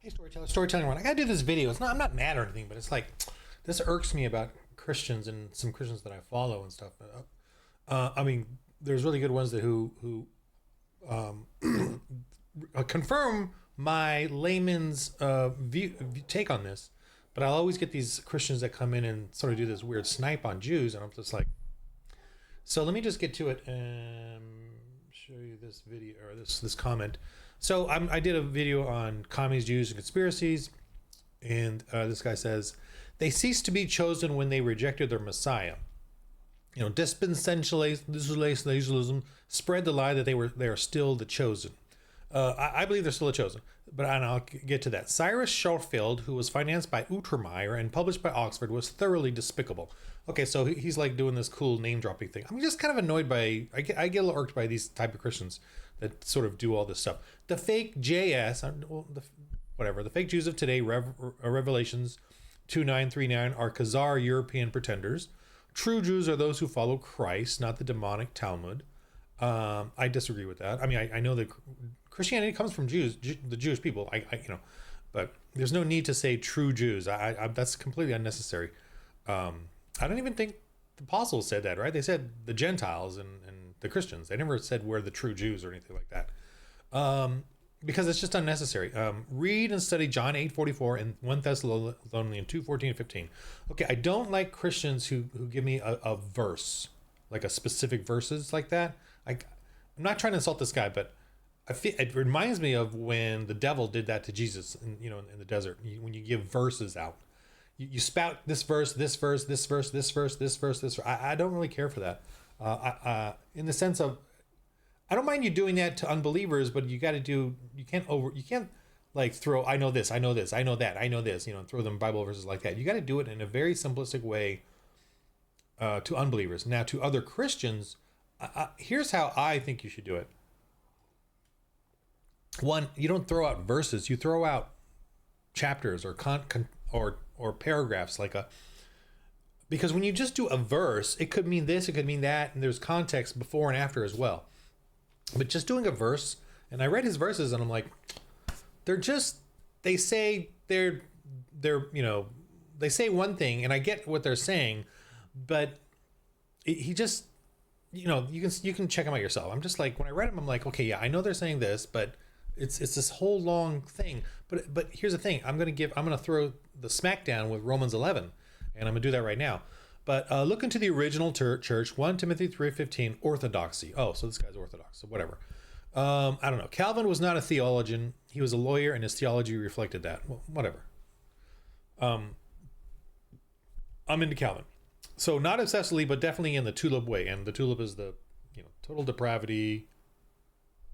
Hey, storytelling one. I gotta do this video. I'm not mad or anything, but it's like this irks me about Christians and some Christians that I follow and stuff. I mean, there's really good ones that who um, confirm my layman's take on this, but I'll always get these Christians that come in and sort of do this weird snipe on Jews, and I'm just like, so let me just get to it and show you this video or this comment. So I did a video on commies, Jews, and conspiracies, and this guy says they ceased to be chosen when they rejected their Messiah. You know, dispensationalism spread the lie that they are still the chosen. I believe they're still the chosen, but I'll get to that. Cyrus Schofield, who was financed by Untermeyer and published by Oxford, was thoroughly despicable. Okay, so he's like doing this cool name dropping thing. I'm just kind of annoyed by, I get a little irked by these type of Christians that sort of do all this stuff. The fake JS, whatever, the fake Jews of today, Revelations 2939, are Khazar European pretenders. True Jews are those who follow Christ, not the demonic Talmud. I disagree with that. I mean, I know that Christianity comes from Jews, the Jewish people. But there's no need to say true Jews. That's completely unnecessary. I don't even think the apostles said that, right? They said the Gentiles and the Christians. They never said we're the true Jews or anything like that. Because it's just unnecessary. Read and study John 8:44 and 1 Thessalonians 2:14 and 15. Okay, I don't like Christians who give me a verse, like a specific verses like that. I'm not trying to insult this guy, but I feel it reminds me of when the devil did that to Jesus, in the desert. When you give verses out, you spout this verse, this verse, this verse, this verse, this verse, this verse. I don't really care for that. In the sense of, I don't mind you doing that to unbelievers, but you can't like throw, I know this, I know this, I know that, I know this, throw them Bible verses like that. You got to do it in a very simplistic way to unbelievers. Now, to other Christians, here's how I think you should do it. One, you don't throw out verses, you throw out chapters or or paragraphs, because when you just do a verse, it could mean this, it could mean that, and there's context before and after as well. But just doing a verse, and I read his verses and I'm like, they say they say one thing, and I get what they're saying, but he just, you can check them out yourself. I'm just like, when I read them, I'm like, okay, yeah, I know they're saying this, but it's this whole long thing. But here's the thing, I'm gonna throw the smackdown with Romans 11, and I'm gonna do that right now. But look into the original church, 1 Timothy 3:15, orthodoxy. Oh, so this guy's orthodox, so whatever. I don't know. Calvin was not a theologian. He was a lawyer, and his theology reflected that. Well, whatever. I'm into Calvin. So not obsessively, but definitely in the tulip way. And the tulip is the, total depravity.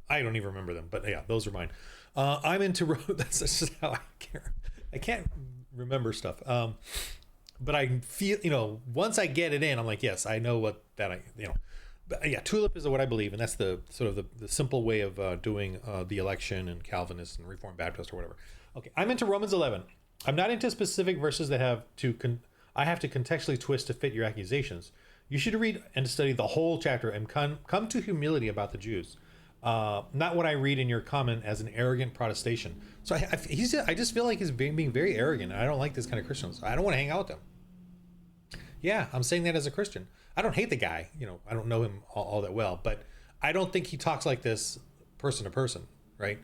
I don't even remember them, but yeah, those are mine. I'm into, that's just how I can't remember stuff. But I feel, once I get it in, I'm like, yes, I know what that but yeah, tulip is what I believe, and that's the sort of the simple way of doing the election and Calvinist and Reformed Baptist or whatever. Okay, I'm into Romans 11. I'm not into specific verses that I have to contextually twist to fit your accusations. You should read and study the whole chapter and come to humility about the Jews. Not what I read in your comment as an arrogant protestation. So I just feel like he's being very arrogant. I don't like this kind of Christians. I don't want to hang out with them. Yeah, I'm saying that as a Christian. I don't hate the guy. I don't know him all that well, but I don't think he talks like this person to person, right?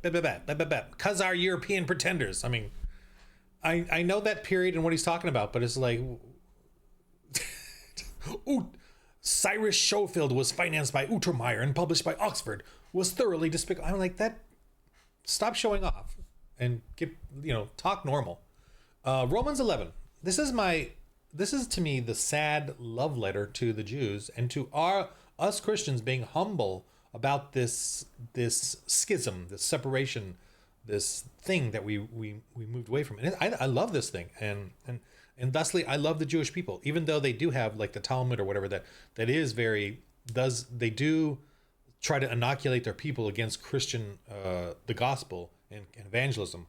Because our European pretenders. I mean, I know that period and what he's talking about, but it's like, ooh, Cyrus Schofield was financed by Untermeyer and published by Oxford, was thoroughly despicable. I'm like, that. Stop showing off and talk normal. Romans 11. This is to me the sad love letter to the Jews and to us Christians being humble about this schism, this separation, this thing that we moved away from. And I love this thing, and thusly I love the Jewish people, even though they do have like the Talmud or whatever that is they do try to inoculate their people against Christian the gospel and evangelism.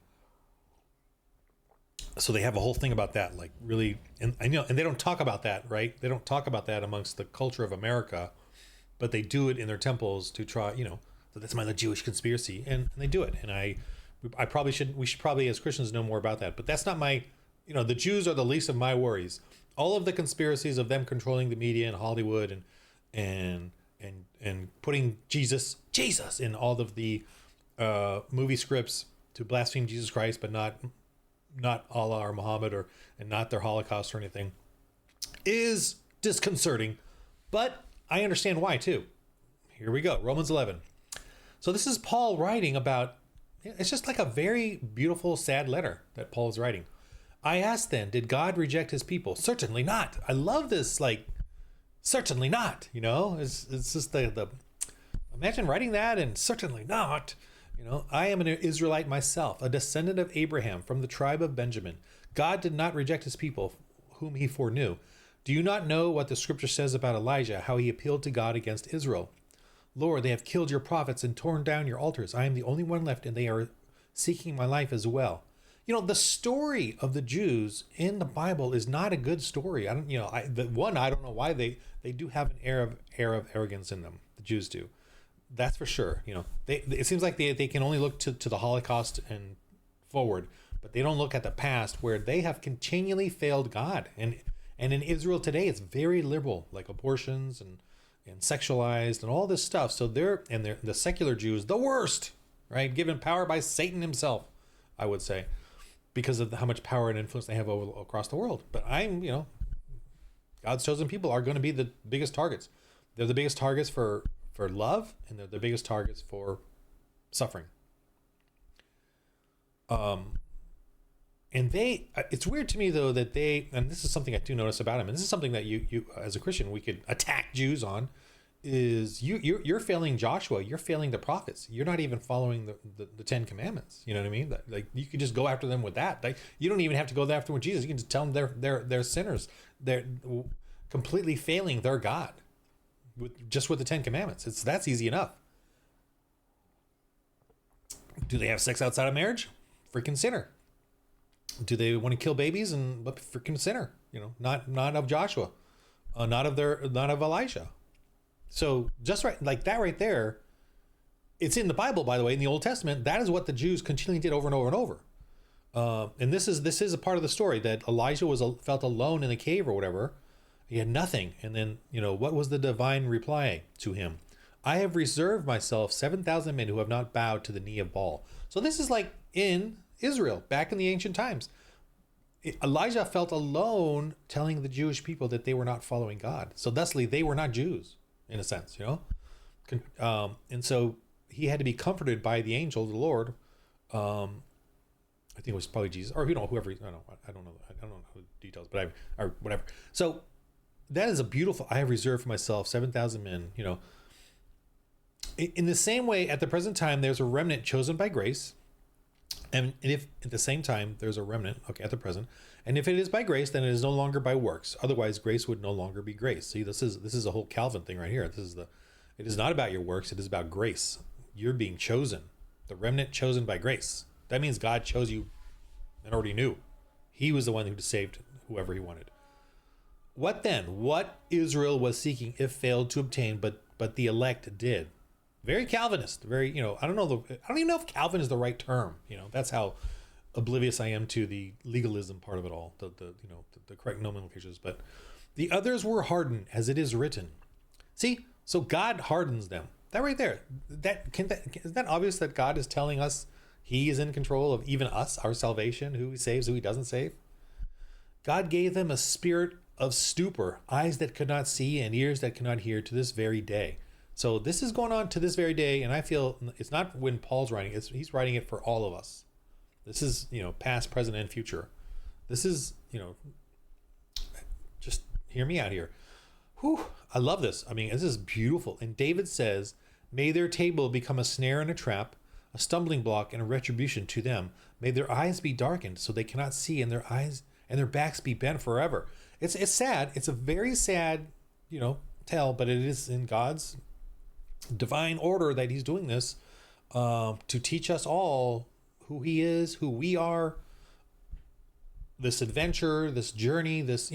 So they have a whole thing about that, like really, and I know, and they don't talk about that, right? They don't talk about that amongst the culture of America, but they do it in their temples to try, so that's my Jewish conspiracy, and they do it, and We should probably as Christians know more about that. But that's not my, the Jews are the least of my worries. All of the conspiracies of them controlling the media and Hollywood and putting Jesus in all of the movie scripts to blaspheme Jesus Christ, but not Allah or Muhammad and not their Holocaust or anything, is disconcerting. But I understand why too. Here we go, Romans 11. So this is Paul writing about. It's just like a very beautiful, sad letter that Paul is writing. I asked then, did God reject his people? Certainly not. I love this, like, certainly not, it's just the imagine writing that and certainly not, I am an Israelite myself, a descendant of Abraham from the tribe of Benjamin. God did not reject his people whom he foreknew. Do you not know what the scripture says about Elijah, how he appealed to God against Israel? Lord, they have killed your prophets and torn down your altars. I am the only one left, and they are seeking my life as well. The story of the Jews in the Bible is not a good story. I don't know why they do have an air of arrogance in them. The Jews do. That's for sure. It seems like they can only look to the Holocaust and forward, but they don't look at the past where they have continually failed God. And in Israel today, it's very liberal, like abortions and sexualized and all this stuff. So they're the secular Jews, the worst, right? Given power by Satan himself, I would say, because of how much power and influence they have across the world. But God's chosen people are going to be the biggest targets. They're the biggest targets for love, and they're the biggest targets for suffering. And it's weird to me though that and this is something I do notice about him, and this is something that you as a Christian we could attack Jews on, is you're failing Joshua, you're failing the prophets, you're not even following the Ten Commandments. You know what I mean? Like you could just go after them with that. Like you don't even have to go after them with Jesus. You can just tell them they're sinners. They're completely failing their God with the Ten Commandments. That's easy enough. Do they have sex outside of marriage? Freaking sinner. Do they want to kill babies? And freaking sinner. Not of Joshua, not of Elijah. So just like that right there, it's in the Bible, by the way, in the Old Testament. That is what the Jews continually did over and over and over. And this is a part of the story that Elijah felt alone in the cave or whatever. He had nothing. And then, what was the divine reply to him? I have reserved myself 7,000 men who have not bowed to the knee of Baal. So this is like in Israel, back in the ancient times. Elijah felt alone telling the Jewish people that they were not following God. So thusly, they were not Jews, in a sense, and so he had to be comforted by the angel, the Lord. I think it was probably Jesus, or whoever. I don't know the details, but or whatever. So that is a beautiful. I have reserved for myself 7,000 men. In the same way, at the present time, there's a remnant chosen by grace. And if at the same time there's a remnant, at the present, and if it is by grace, then it is no longer by works. Otherwise, grace would no longer be grace. See, this is a whole Calvin thing right here. It is not about your works. It is about grace. You're being chosen, the remnant chosen by grace. That means God chose you and already knew. He was the one who saved whoever he wanted. What then? What Israel was seeking, if failed to obtain, but the elect did. Very Calvinist, very, I don't even know if Calvin is the right term. That's how oblivious I am to the legalism part of it all, the correct nomenclatures. But the others were hardened, as it is written. See, so God hardens them. That right there, isn't that obvious that God is telling us he is in control of even us, our salvation, who he saves, who he doesn't save? God gave them a spirit of stupor, eyes that could not see and ears that could not hear to this very day. So this is going on to this very day, and I feel it's not when Paul's writing, he's writing it for all of us. This is, past, present, and future. This is, just hear me out here. Whew, I love this. I mean, this is beautiful. And David says, may their table become a snare and a trap, a stumbling block and a retribution to them. May their eyes be darkened so they cannot see, and their eyes and their backs be bent forever. It's sad. It's a very sad, tale, but it is in God's divine order that he's doing this to teach us all who he is, who we are, this adventure, this journey, this,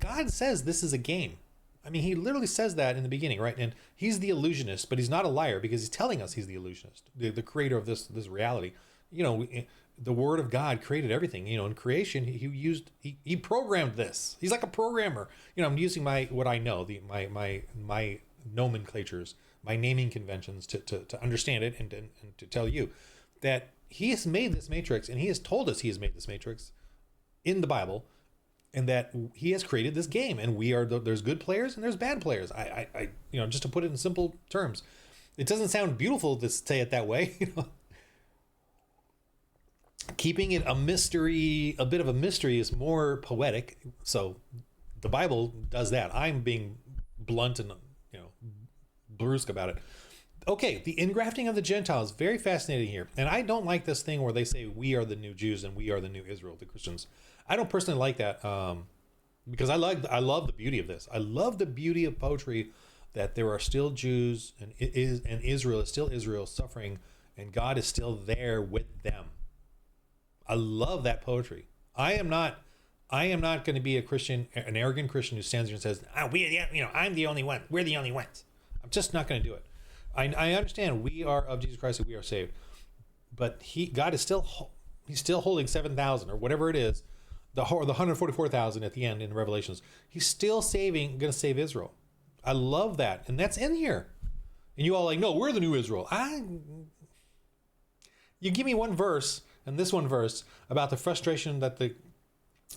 God says this is a game. I mean, he literally says that in the beginning, right? And he's the illusionist, but he's not a liar because he's telling us he's the illusionist, the creator of this reality. the Word of God created everything. In creation, he programmed this. He's like a programmer. I'm using what I know, my nomenclatures, my naming conventions to understand it and to tell you that he has made this matrix, and he has told us he has made this matrix in the Bible, and that he has created this game, and there's good players and there's bad players. I just to put it in simple terms, it doesn't sound beautiful to say it that way. Keeping it a mystery, a bit of a mystery, is more poetic. So the Bible does that. I'm being blunt and brusque about it. Okay, the ingrafting of the Gentiles, very fascinating here. And I don't like this thing where they say we are the new Jews and we are the new Israel, the Christians. I don't personally like that, because I love the beauty of this. I love the beauty of poetry, that there are still Jews and Israel is still Israel suffering, and God is still there with them. I love that poetry. I am not going to be a Christian, an arrogant Christian who stands here and says, I'm the only one. We're the only ones. I'm just not going to do it. I understand we are of Jesus Christ and we are saved, but God is he's still holding 7,000 or whatever it is, the 144,000 at the end in Revelations. He's still going to save Israel. I love that, and that's in here. And you all like, no, we're the new Israel. You give me one verse, and this one verse about the frustration that the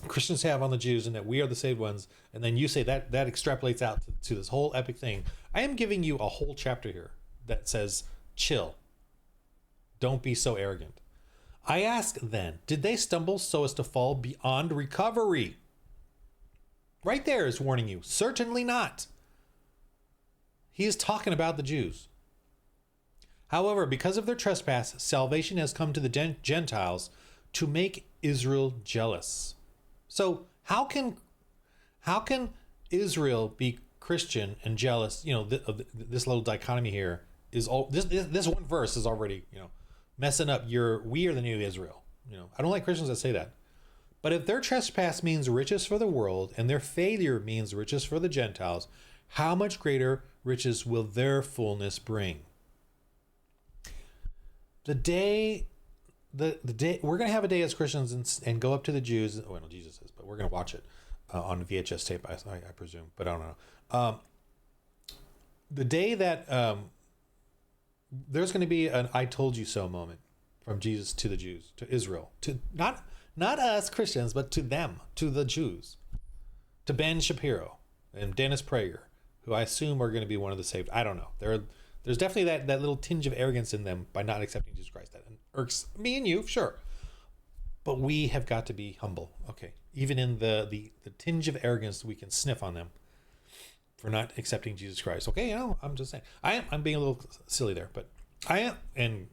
Christians have on the Jews and that we are the saved ones, and then you say that extrapolates out to this whole epic thing. I am giving you a whole chapter here that says, chill. Don't be so arrogant. I ask then, did they stumble so as to fall beyond recovery? Right there is warning you. Certainly not. He is talking about the Jews. However, because of their trespass, salvation has come to the Gentiles to make Israel jealous. So how can Israel be Christian and jealous? This little dichotomy here is all. This one verse is already messing up we are the new Israel. I don't like Christians that say that. But if their trespass means riches for the world and their failure means riches for the Gentiles, how much greater riches will their fullness bring? The day we're going to have a day as Christians and go up to the Jews. Well, no, Jesus is, but we're going to watch it on VHS tape, I presume, but I don't know. The day that there's going to be an "I told you so" moment from Jesus to the Jews, to Israel, to not us Christians, but to them, to the Jews, to Ben Shapiro and Dennis Prager, who I assume are going to be one of the saved. I don't know. There's definitely that little tinge of arrogance in them by not accepting Jesus Christ. That irks me and you, sure. But we have got to be humble. Okay. Even in the tinge of arrogance we can sniff on them for not accepting Jesus Christ. Okay, I'm just saying. I'm being a little silly there, but I am, and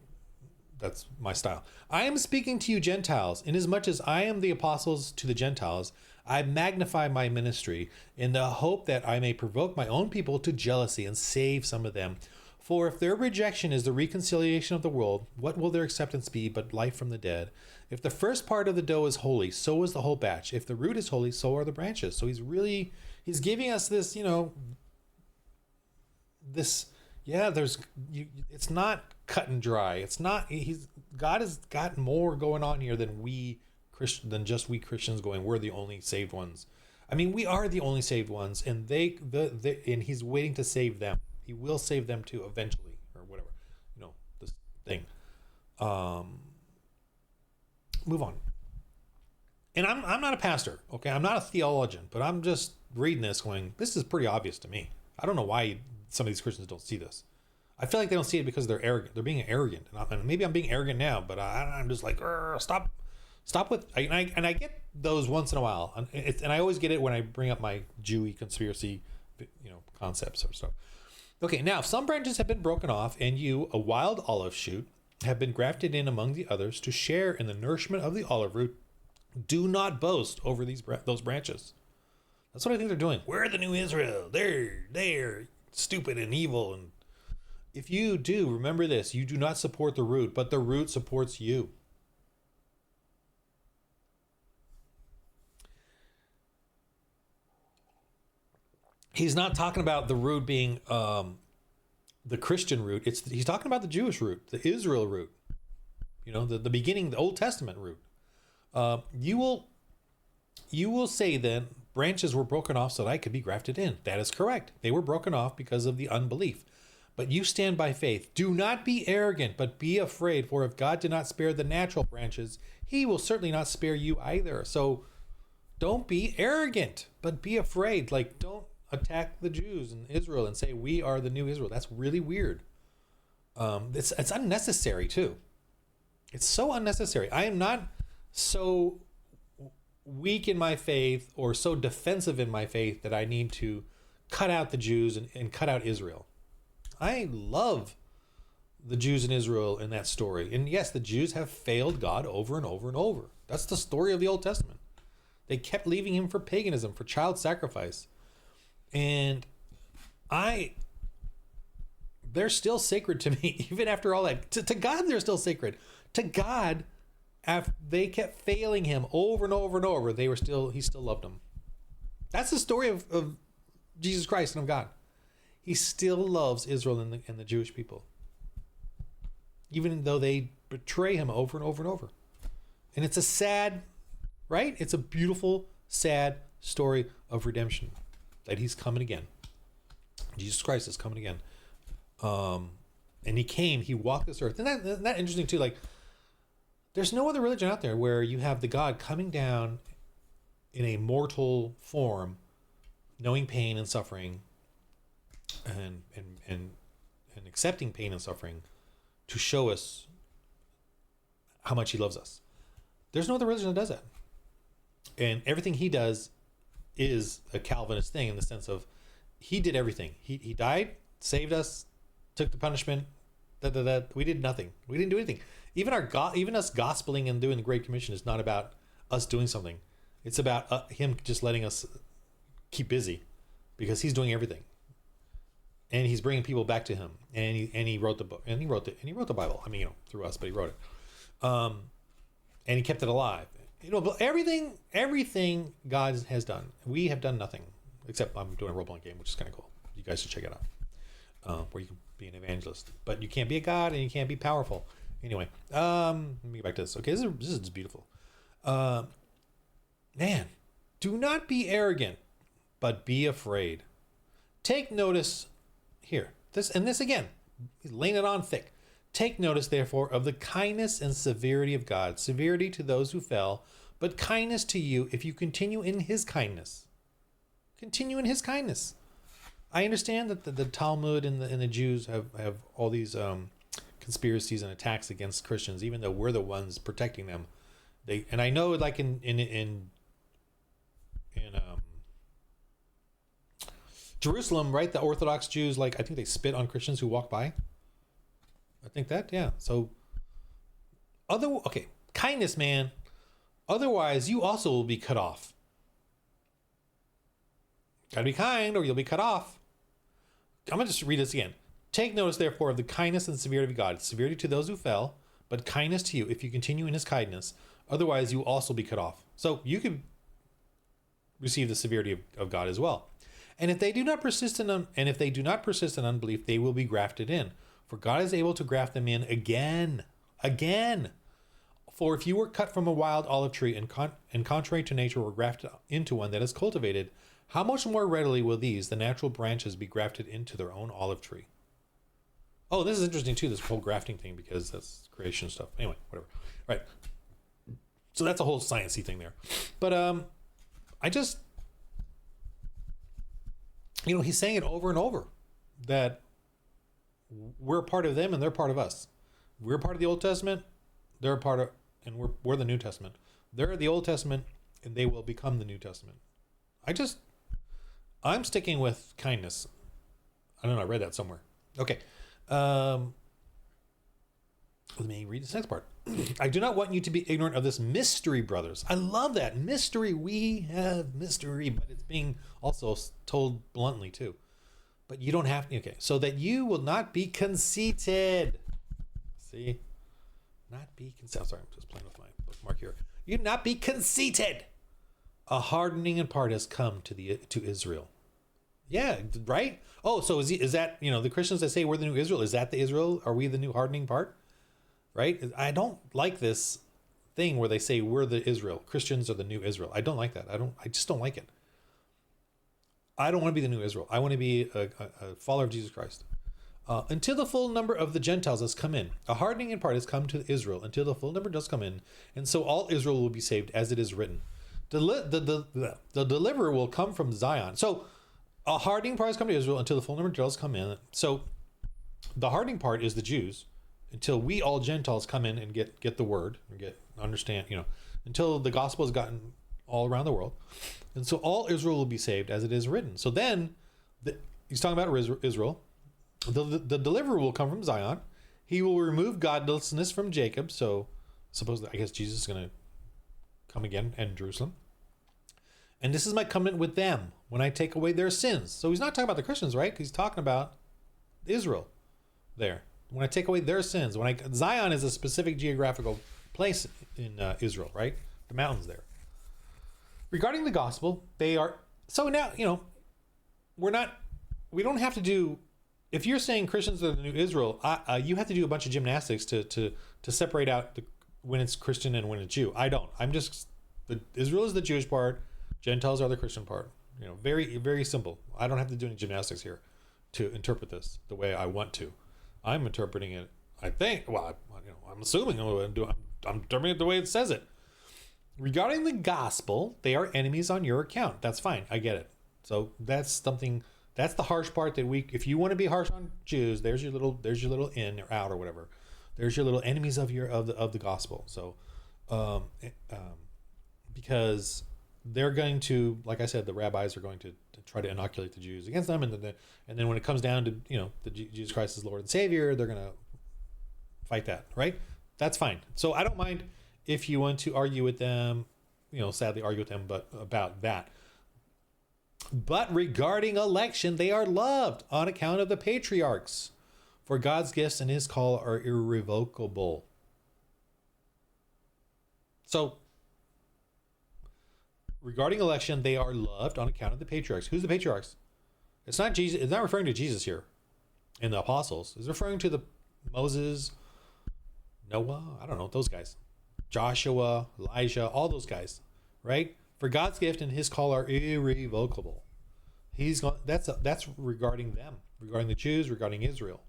that's my style. I am speaking to you Gentiles, inasmuch as I am the apostles to the Gentiles. I magnify my ministry in the hope that I may provoke my own people to jealousy and save some of them. For if their rejection is the reconciliation of the world, what will their acceptance be but life from the dead? If the first part of the dough is holy, so is the whole batch. If the root is holy, so are the branches. So he's giving us this, it's not cut and dry. It's not, God has got more going on here than just we Christians going, we're the only saved ones. I mean, we are the only saved ones, and and he's waiting to save them. He will save them too eventually, or whatever, this thing. Move on. And I'm not a pastor, okay? I'm not a theologian, but I'm just reading this going, this is pretty obvious to me. I don't know why some of these Christians don't see this. I feel like they don't see it because they're arrogant. They're being arrogant. And maybe I'm being arrogant now, but I'm just like, stop with, and I get those once in a while. And I always get it when I bring up my Jewy conspiracy, concepts or stuff. Okay, now, if some branches have been broken off, and you, a wild olive shoot, have been grafted in among the others to share in the nourishment of the olive root, do not boast over those branches. That's what I think they're doing. We're the new Israel. They're stupid and evil. And if you do, remember this: you do not support the root, but the root supports you. He's not talking about the root being the Christian root. He's talking about the Jewish root, the Israel root. the beginning, the Old Testament root. You will say then branches were broken off so that I could be grafted in. That is correct. They were broken off because of the unbelief. But you stand by faith. Do not be arrogant, but be afraid. For if God did not spare the natural branches, he will certainly not spare you either. So don't be arrogant, but be afraid. Like, don't attack the Jews and Israel and say, we are the new Israel. That's really weird. It's unnecessary too. It's so unnecessary. I am not so weak in my faith or so defensive in my faith that I need to cut out the Jews and cut out Israel. I love the Jews in Israel in that story. And yes, the Jews have failed God over and over and over. That's the story of the Old Testament. They kept leaving him for paganism, for child sacrifice. And they're still sacred to me, even after all that. To God, they're still sacred. To God, after they kept failing him over and over and over, he still loved them. That's the story of Jesus Christ and of God. He still loves Israel and the Jewish people, even though they betray him over and over and over. And it's a sad, right? It's a beautiful, sad story of redemption, that he's coming again. Jesus Christ is coming again. And he walked this earth. Isn't that interesting too? Like, there's no other religion out there where you have the God coming down in a mortal form, knowing pain and suffering, and accepting pain and suffering to show us how much he loves us. There's no other religion that does that. And everything he does is a Calvinist thing in the sense of he did everything. He died, saved us, took the punishment. We did nothing. We didn't do anything. Even us gospeling and doing the Great Commission is not about us doing something. It's about him just letting us keep busy, because he's doing everything. And he's bringing people back to him. And he wrote the book, and he wrote the Bible. I mean, through us, but he wrote it. And he kept it alive. But everything God has done, we have done nothing, except I'm doing a role-playing game, which is kind of cool. You guys should check it out, where you can be an evangelist, but you can't be a God and you can't be powerful. Anyway, let me get back to this. Okay, this is beautiful. Man, do not be arrogant, but be afraid. Take notice here. This again, he's laying it on thick. Take notice, therefore, of the kindness and severity of God. Severity to those who fell, but kindness to you if you continue in his kindness. Continue in his kindness. I understand that the Talmud and the Jews have all these conspiracies and attacks against Christians, even though we're the ones protecting them. And I know, like in Jerusalem, right? The Orthodox Jews, like, I think they spit on Christians who walk by. I think that, yeah. So, kindness, man. Otherwise, you also will be cut off. Gotta be kind, or you'll be cut off. I'm gonna just read this again. Take notice, therefore, of the kindness and severity of God. Severity to those who fell, but kindness to you if you continue in his kindness. Otherwise, you will also be cut off. So you could receive the severity of God as well. And if they do not persist in unbelief, they will be grafted in. For God is able to graft them in again. For if you were cut from a wild olive tree and contrary to nature were grafted into one that is cultivated, how much more readily will these, the natural branches, be grafted into their own olive tree? Oh, this is interesting too, this whole grafting thing, because that's creation stuff. Anyway, whatever. Right. So that's a whole sciencey thing there. But he's saying it over and over, that we're part of them and they're part of us. We're part of the Old Testament, they're a part of, and we're the New Testament. They're the Old Testament and they will become the New Testament. I'm sticking with kindness. I don't know, I read that somewhere. Okay. Let me read this next part. I do not want you to be ignorant of this mystery, brothers. I love that. Mystery. We have mystery, but it's being also told bluntly too. But you don't have to. Okay. So that you will not be conceited. See? Not be conceited. Sorry, I'm just playing with my bookmark here. You not be conceited. A hardening in part has come to Israel. Yeah, right? Oh, so is that, the Christians that say we're the new Israel, is that the Israel? Are we the new hardening part? right? I don't like this thing where they say we're the Israel. Christians are the new Israel. I don't like that. I just don't like it. I don't want to be the new Israel. I want to be a follower of Jesus Christ. Until the full number of the Gentiles has come in. A hardening in part has come to Israel until the full number does come in. And so all Israel will be saved, as it is written. The deliverer will come from Zion. So a hardening part has come to Israel until the full number does come in. So the hardening part is the Jews until we all Gentiles come in and get the word and understand, until the gospel has gotten all around the world. And so all Israel will be saved, as it is written. So then he's talking about Israel. The deliverer will come from Zion. He will remove godlessness from Jacob. So supposedly, I guess Jesus is going to come again in Jerusalem. And this is my covenant with them when I take away their sins. So he's not talking about the Christians, right? He's talking about Israel there. When I take away their sins. Zion is a specific geographical place in Israel, right? The mountains there. Regarding the gospel, they are... So now, we don't have to do... If you're saying Christians are the new Israel, you have to do a bunch of gymnastics to separate out when it's Christian and when it's Jew. I don't. Israel is the Jewish part. Gentiles are the Christian part. Very, very simple. I don't have to do any gymnastics here to interpret this the way I want to. I'm interpreting it, I think, I'm assuming I'm interpreting it the way it says it. Regarding the gospel, they are enemies on your account. That's fine. I get it. So that's the harsh part if you want to be harsh on Jews, there's your little in or out or whatever. There's your little enemies of the gospel. So, because they're going to, like I said, the rabbis are going to try to inoculate the Jews against them. And then when it comes down to, Jesus Christ is Lord and Savior, they're going to fight that, right? That's fine. So I don't mind if you want to argue with them, sadly argue with them, but about that. But regarding election, they are loved on account of the patriarchs, for God's gifts and his call are irrevocable. So regarding election, they are loved on account of the patriarchs. Who's the patriarchs? It's not Jesus. It's not referring to Jesus here and the apostles. It's referring to the Moses, Noah, I don't know, those guys. Joshua, Elijah, all those guys, right? For God's gift and his call are irrevocable. That's regarding them, regarding the Jews, regarding Israel.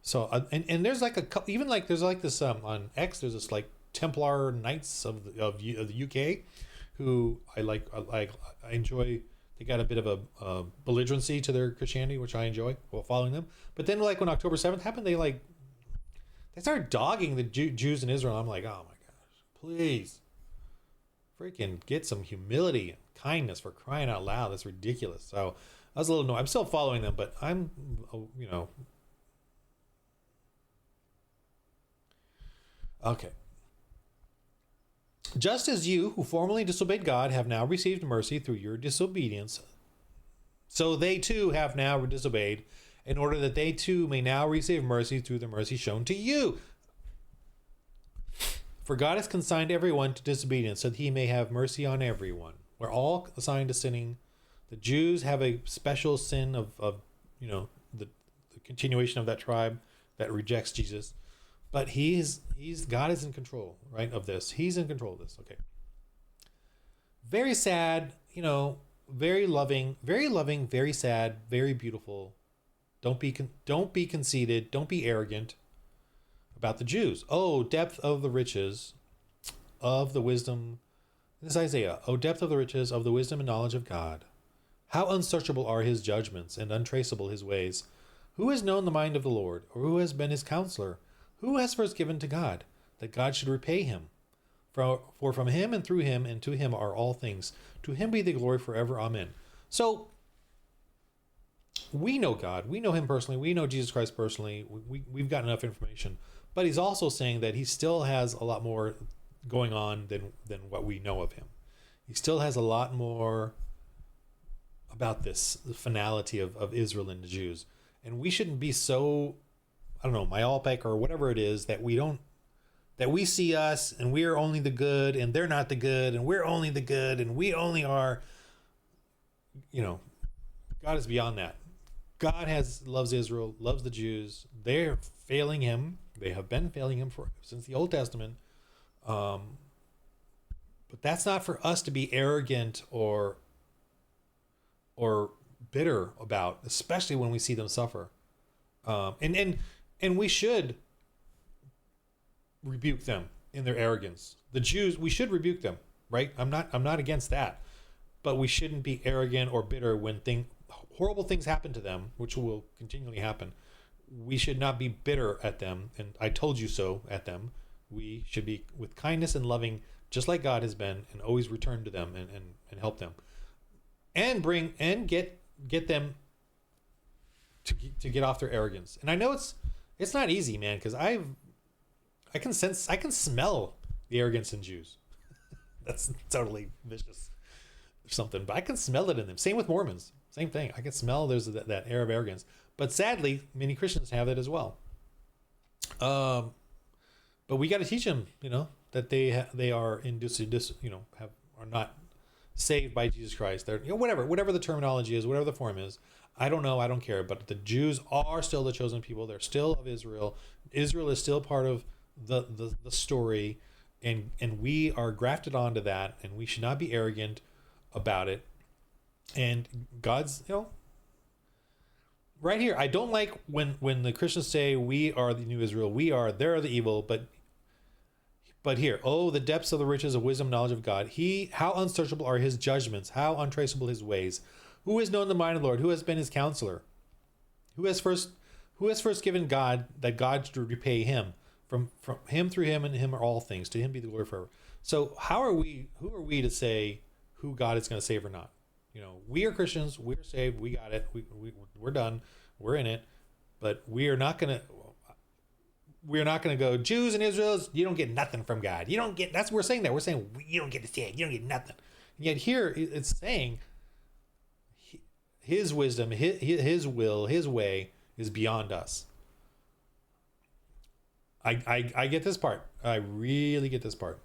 So and there's like there's like this on X. There's this like Templar Knights of the UK, who I enjoy. They got a bit of a belligerency to their Christianity, which I enjoy while following them. But then when October 7th happened, they started dogging the Jews in Israel. I'm like, oh my gosh, please, freaking get some humility and kindness, for crying out loud. That's ridiculous. So I was a little annoyed. I'm still following them, but I'm, okay. Just as you, who formerly disobeyed God, have now received mercy through your disobedience, so they too have now disobeyed, in order that they too may now receive mercy through the mercy shown to you. For God has consigned everyone to disobedience, so that he may have mercy on everyone. We're all assigned to sinning. The Jews have a special sin of the continuation of that tribe that rejects Jesus. But God is in control, right, of this. He's in control of this. Okay. Very sad, very loving, very sad, very beautiful. Don't be conceited. Don't be arrogant about the Jews. Oh, depth of the riches of the wisdom. This is Isaiah. Oh, depth of the riches of the wisdom and knowledge of God. How unsearchable are his judgments and untraceable his ways. Who has known the mind of the Lord, or who has been his counselor? Who has first given to God, that God should repay him? For from him and through him and to him are all things. To him be the glory forever. Amen. So we know God. We know him personally. We know Jesus Christ personally. We've got enough information. But he's also saying that he still has a lot more going on than what we know of him. He still has a lot more about the finality of Israel and the Jews. And we shouldn't be so, I don't know, myopic or whatever it is, that we see us and we're only the good and they're not the good and we're only the good and we only are, God is beyond that. God loves Israel, loves the Jews. They're failing him. They have been failing him since the Old Testament. But that's not for us to be arrogant or bitter about, especially when we see them suffer. And we should rebuke them in their arrogance. The Jews, we should rebuke them, right? I'm not against that, but we shouldn't be arrogant or bitter when horrible things happen to them, which will continually happen. We should not be bitter at them, and I told you so at them. We should be with kindness and loving, just like God has been, and always return to them and help them, and get them to get off their arrogance. And I know it's not easy, man, because I can smell the arrogance in Jews. That's totally vicious or something, but I can smell it in them. Same with Mormons. Same thing. I can smell there's that air of arrogance. But sadly, many Christians have it as well. But we got to teach them, that they are are not saved by Jesus Christ. They're whatever the terminology is, whatever the form is. I don't know. I don't care. But the Jews are still the chosen people. They're still of Israel. Israel is still part of the story, and we are grafted onto that, and we should not be arrogant about it. And God's, right here, I don't like when the Christians say we are the new Israel, they're the evil, but here, oh, the depths of the riches of wisdom, knowledge of God. How unsearchable are his judgments, how untraceable his ways. Who has known the mind of the Lord? Who has been his counselor? Who has first given God that God should repay him? From him, through him, and him are all things. To him be the glory forever. So who are we to say who God is going to save or not? We are Christians. We're saved. We got it. We're done. We're in it. But we're not going to go, Jews and Israel, you don't get nothing from God. You don't get, that's what we're saying there. We're saying you don't get to say it. You don't get nothing. And yet here it's saying his wisdom, his will, his way is beyond us. I get this part. I really get this part.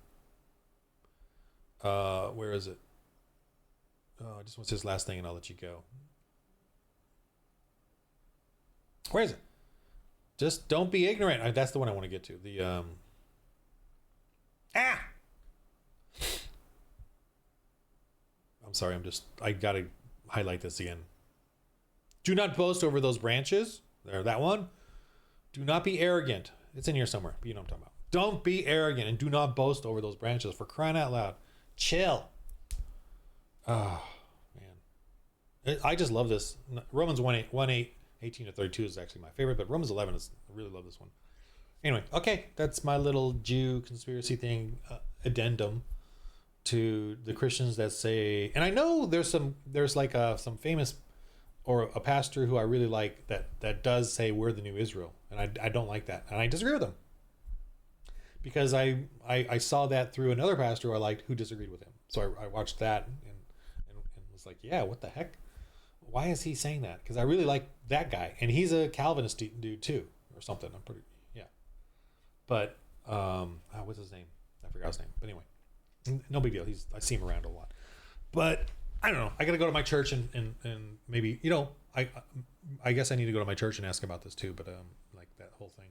Where is it? I just want to say this last thing and I'll let you go. Where is it? Just don't be ignorant. That's the one I want to get to. I'm sorry. I got to highlight this again. Do not boast over those branches. There, that one. Do not be arrogant. It's in here somewhere, but you know what I'm talking about. Don't be arrogant and do not boast over those branches, for crying out loud. Chill. Oh, man. I just love this. Romans 1:18 to 32 is actually my favorite, but Romans 11 is, I really love this one. Anyway, okay, that's my little Jew conspiracy thing addendum to the Christians that say, and I know there's some famous or a pastor who I really like that does say we're the new Israel, and I don't like that, and I disagree with him because I saw that through another pastor I liked who disagreed with him. So I watched that and was like, yeah, what the heck? Why is he saying that? Because I really like that guy, and he's a Calvinist dude too, or something. I'm pretty, yeah. But what's his name? I forgot his name. But anyway, no big deal. I see him around a lot. But I don't know. I got to go to my church and maybe I guess I need to go to my church and ask about this too. But like that whole thing,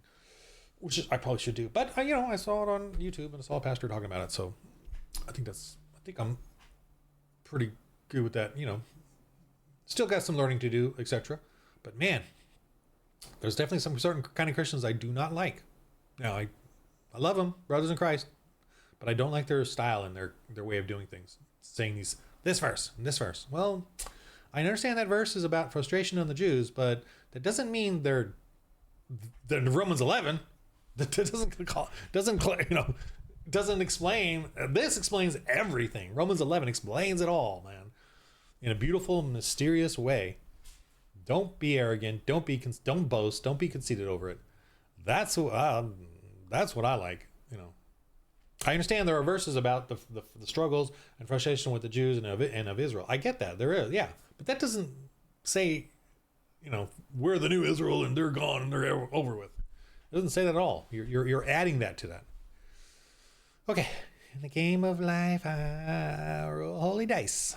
which I probably should do. But I saw it on YouTube and I saw a pastor talking about it, so I think I'm pretty good with that. Still got some learning to do, etc. But man, there's definitely some certain kind of Christians I do not like. Now, I love them, brothers in Christ, but I don't like their style and their way of doing things. Saying this verse and this verse. Well, I understand that verse is about frustration on the Jews, but that doesn't mean they're Romans 11. That doesn't explain. This explains everything. Romans 11 explains it all, man. In a beautiful, mysterious way. Don't be arrogant. Don't boast. Don't be conceited over it. That's what I like. I understand there are verses about the struggles and frustration with the Jews and of Israel. I get that. There is, yeah, but that doesn't say, we're the new Israel and they're gone and they're over with. It doesn't say that at all. You're adding that to that. Okay, in the game of life, I roll holy dice.